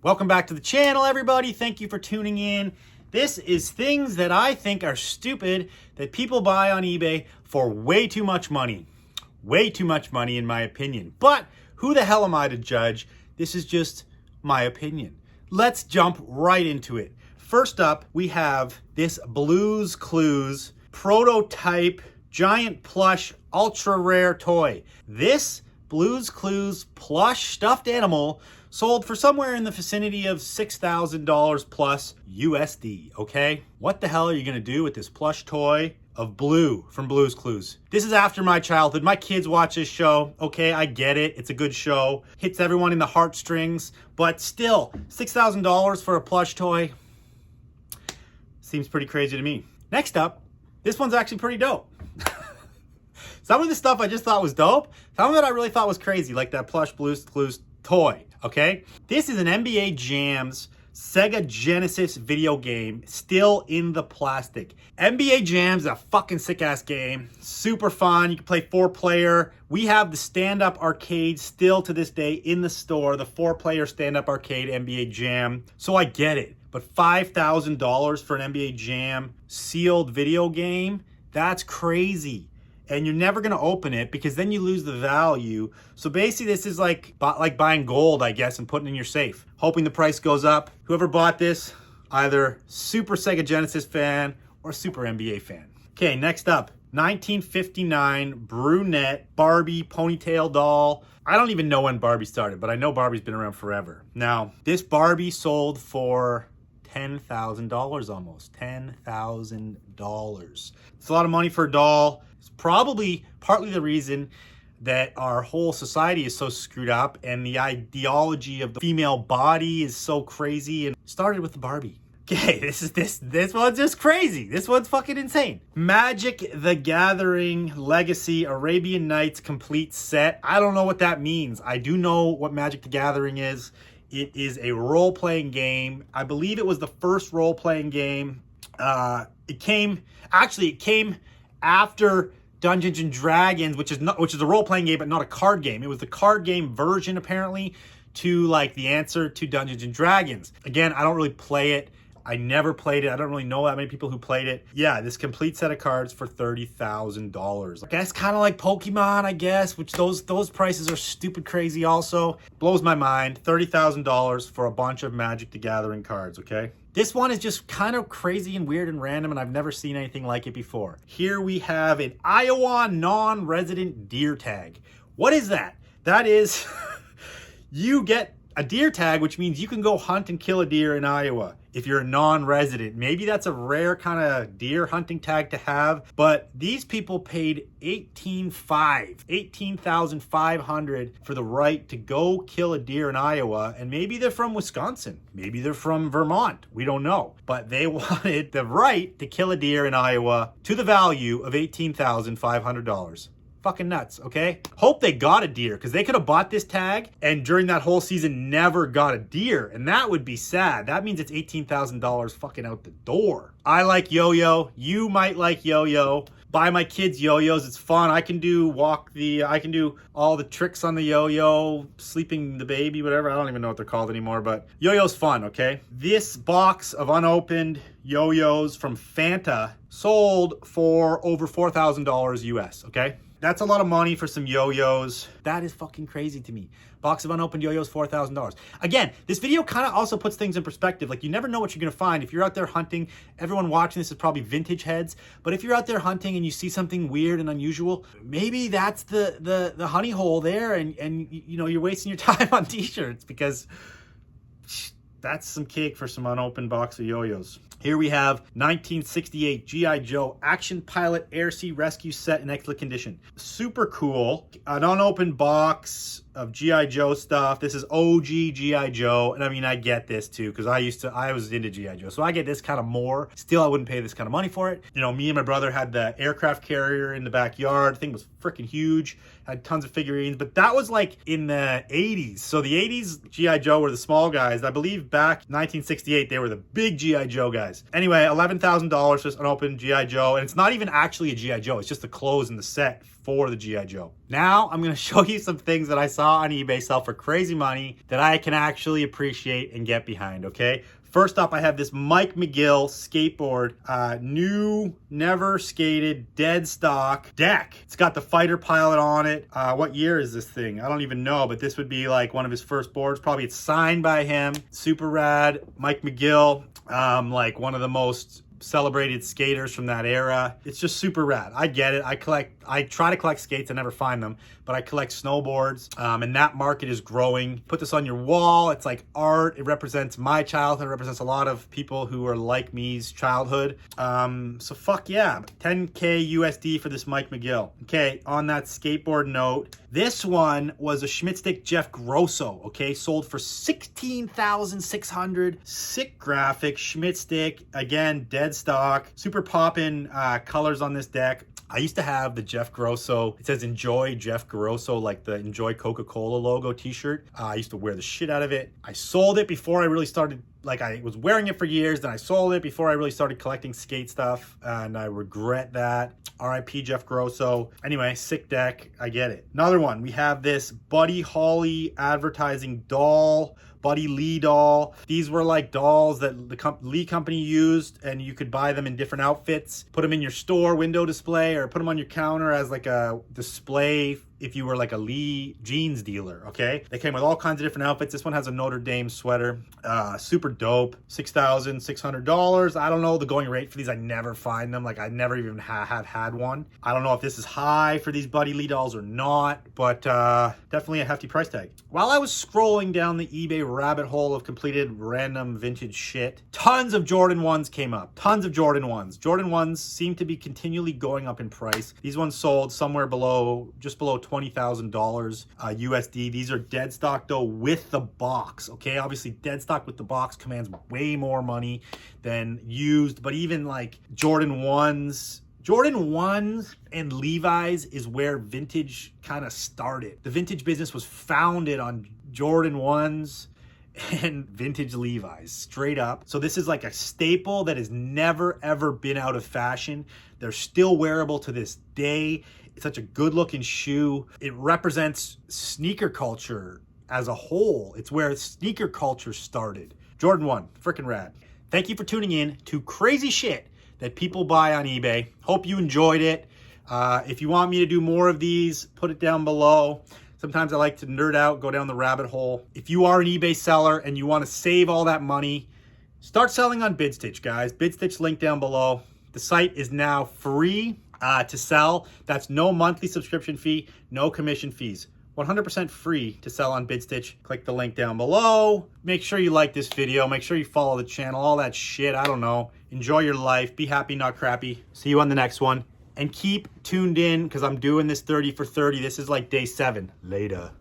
Welcome back to the channel, everybody. Thank you for tuning in. This is things that I think are stupid that people buy on eBay for way too much money. Way too much money, in my opinion. But who the hell am I to judge? This is just my opinion. Let's jump right into it. First up, we have this Blue's Clues prototype giant plush ultra rare toy. This Blue's Clues plush stuffed animal sold for somewhere in the vicinity of $6,000 plus USD, okay? What the hell are you gonna do with this plush toy of Blue from Blue's Clues? This is after my childhood. My kids watch this show, okay? I get it, it's a good show. Hits everyone in the heartstrings, but still, $6,000 for a plush toy seems pretty crazy to me. Next up, this one's actually pretty dope. Some of the stuff I just thought was dope. Some of it I really thought was crazy, like that plush Blue's Clues toy, okay? This is an NBA Jam's Sega Genesis video game, still in the plastic. NBA Jam's a fucking sick-ass game. Super fun. You can play 4-player. We have the stand-up arcade still to this day in the store, the 4-player stand-up arcade NBA Jam. So I get it. But $5,000 for an NBA Jam sealed video game? That's crazy. And you're never gonna open it because then you lose the value. So basically this is like buying gold, I guess, and putting it in your safe, hoping the price goes up. Whoever bought this, either super Sega Genesis fan or super NBA fan. Okay, next up, 1959 brunette Barbie Ponytail doll. I don't even know when Barbie started, but I know Barbie's been around forever. Now, this Barbie sold for $10,000 almost, $10,000. It's a lot of money for a doll. It's probably partly the reason that our whole society is so screwed up and the ideology of the female body is so crazy, and started with the Barbie. Okay, this one's just crazy. This one's fucking insane. Magic the Gathering Legacy Arabian Nights complete set. I don't know what that means. I do know what Magic the Gathering is. It is a role-playing game. I believe it was the first role-playing game. It came after Dungeons and Dragons, which is a role-playing game but not a card game. It was the card game version apparently to like the answer to Dungeons and Dragons. Again, I don't really play it. I never played it. I don't really know that many people who played it. Yeah, this complete set of cards for $30,000. I guess kind of like Pokemon, I guess, which those prices are stupid crazy also. Blows my mind. $30,000 for a bunch of Magic the Gathering cards, okay? This one is just kind of crazy and weird and random, and I've never seen anything like it before. Here we have an Iowa non-resident deer tag. What is that? That is, you get a deer tag, which means you can go hunt and kill a deer in Iowa if you're a non-resident. Maybe that's a rare kind of deer hunting tag to have, but these people paid $18,500 for the right to go kill a deer in Iowa, and maybe they're from Wisconsin, maybe they're from Vermont, we don't know, but they wanted the right to kill a deer in Iowa to the value of $18,500. Fucking nuts, okay? Hope they got a deer, because they could have bought this tag and during that whole season never got a deer, and that would be sad. That means it's $18,000 fucking out the door. I like yo-yo. You might like yo-yo. Buy my kids yo-yos. It's fun. I can do all the tricks on the yo-yo, sleeping the baby, whatever. I don't even know what they're called anymore, but yo-yo's fun, okay? This box of unopened yo-yos from Fanta sold for over $4,000 US, okay? That's a lot of money for some yo-yos. That is fucking crazy to me. Box of unopened yo-yos, $4,000. Again, this video kind of also puts things in perspective. Like, you never know what you're going to find. If you're out there hunting, everyone watching this is probably vintage heads. But if you're out there hunting and you see something weird and unusual, maybe that's the honey hole there, and you know, you're wasting your time on t-shirts, because that's some cake for some unopened box of yo-yos. Here we have 1968 G.I. Joe Action Pilot Air Sea Rescue set in excellent condition. Super cool. An unopened box of G.I. Joe stuff. This is OG G.I. Joe. And I mean, I get this too, because I was into G.I. Joe. So I get this kind of more. Still, I wouldn't pay this kind of money for it. You know, me and my brother had the aircraft carrier in the backyard. The thing was freaking huge. Had tons of figurines. But that was like in the 80s. So the 80s G.I. Joe were the small guys. I believe back 1968, they were the big G.I. Joe guys. Anyway, $11,000 just unopened G.I. Joe. And it's not even actually a G.I. Joe. It's just the clothes and the set for the G.I. Joe. Now I'm gonna show you some things that I saw on eBay sell for crazy money that I can actually appreciate and get behind, okay? First up, I have this Mike McGill skateboard, new, never skated, dead stock deck. It's got the fighter pilot on it. What year is this thing? I don't even know, but this would be like one of his first boards. Probably it's signed by him. Super rad. Mike McGill, like one of the most celebrated skaters from that era. It's just super rad. I get it. I try to collect skates. I never find them, but I collect snowboards, and that market is growing. Put this on your wall. It's like art. It represents my childhood. It represents a lot of people who are like me's childhood. So fuck yeah. 10K USD for this Mike McGill. Okay, on that skateboard note, this one was a Schmidt stick Jeff Grosso, okay? Sold for $16,600. Sick graphic, Schmidt stick. Again, dead stock. Super poppin' colors on this deck. I used to have the Jeff Grosso, it says Enjoy Jeff Grosso, like the Enjoy Coca-Cola logo t-shirt. I used to wear the shit out of it. I sold it before I really started, like I was wearing it for years, then I sold it before I really started collecting skate stuff, and I regret that. RIP Jeff Grosso. Anyway, sick deck, I get it. Another one, we have this Buddy Holly advertising doll, Buddy Lee doll. These were like dolls that the Lee company used, and you could buy them in different outfits, put them in your store window display, or put them on your counter as like a display if you were like a Lee jeans dealer, okay? They came with all kinds of different outfits. This one has a Notre Dame sweater. Super dope. $6,600. I don't know the going rate for these. I never find them. Like I never even have had one. I don't know if this is high for these Buddy Lee dolls or not, but definitely a hefty price tag. While I was scrolling down the eBay rabbit hole of completed random vintage shit, tons of Jordan 1s came up. Tons of Jordan 1s. Jordan 1s seem to be continually going up in price. These ones sold somewhere below, just below $20,000 USD. These are dead stock though with the box, okay? Obviously dead stock with the box commands way more money than used, but even like Jordan 1s and Levi's is where vintage kind of started. The vintage business was founded on Jordan 1s and vintage Levi's, straight up. So this is like a staple that has never ever been out of fashion. They're still wearable to this day. It's such a good looking shoe. It represents sneaker culture as a whole. It's where sneaker culture started. Jordan 1, freaking rad. Thank you for tuning in to crazy shit that people buy on eBay. Hope you enjoyed it. If you want me to do more of these, put it down below. Sometimes I like to nerd out, go down the rabbit hole. If you are an eBay seller and you want to save all that money, start selling on BidStitch, guys. BidStitch link down below. The site is now free to sell. That's no monthly subscription fee, no commission fees. 100% free to sell on BidStitch. Click the link down below. Make sure you like this video. Make sure you follow the channel, all that shit. I don't know. Enjoy your life. Be happy, not crappy. See you on the next one. And keep tuned in because I'm doing this 30 for 30. This is like day 7. Later.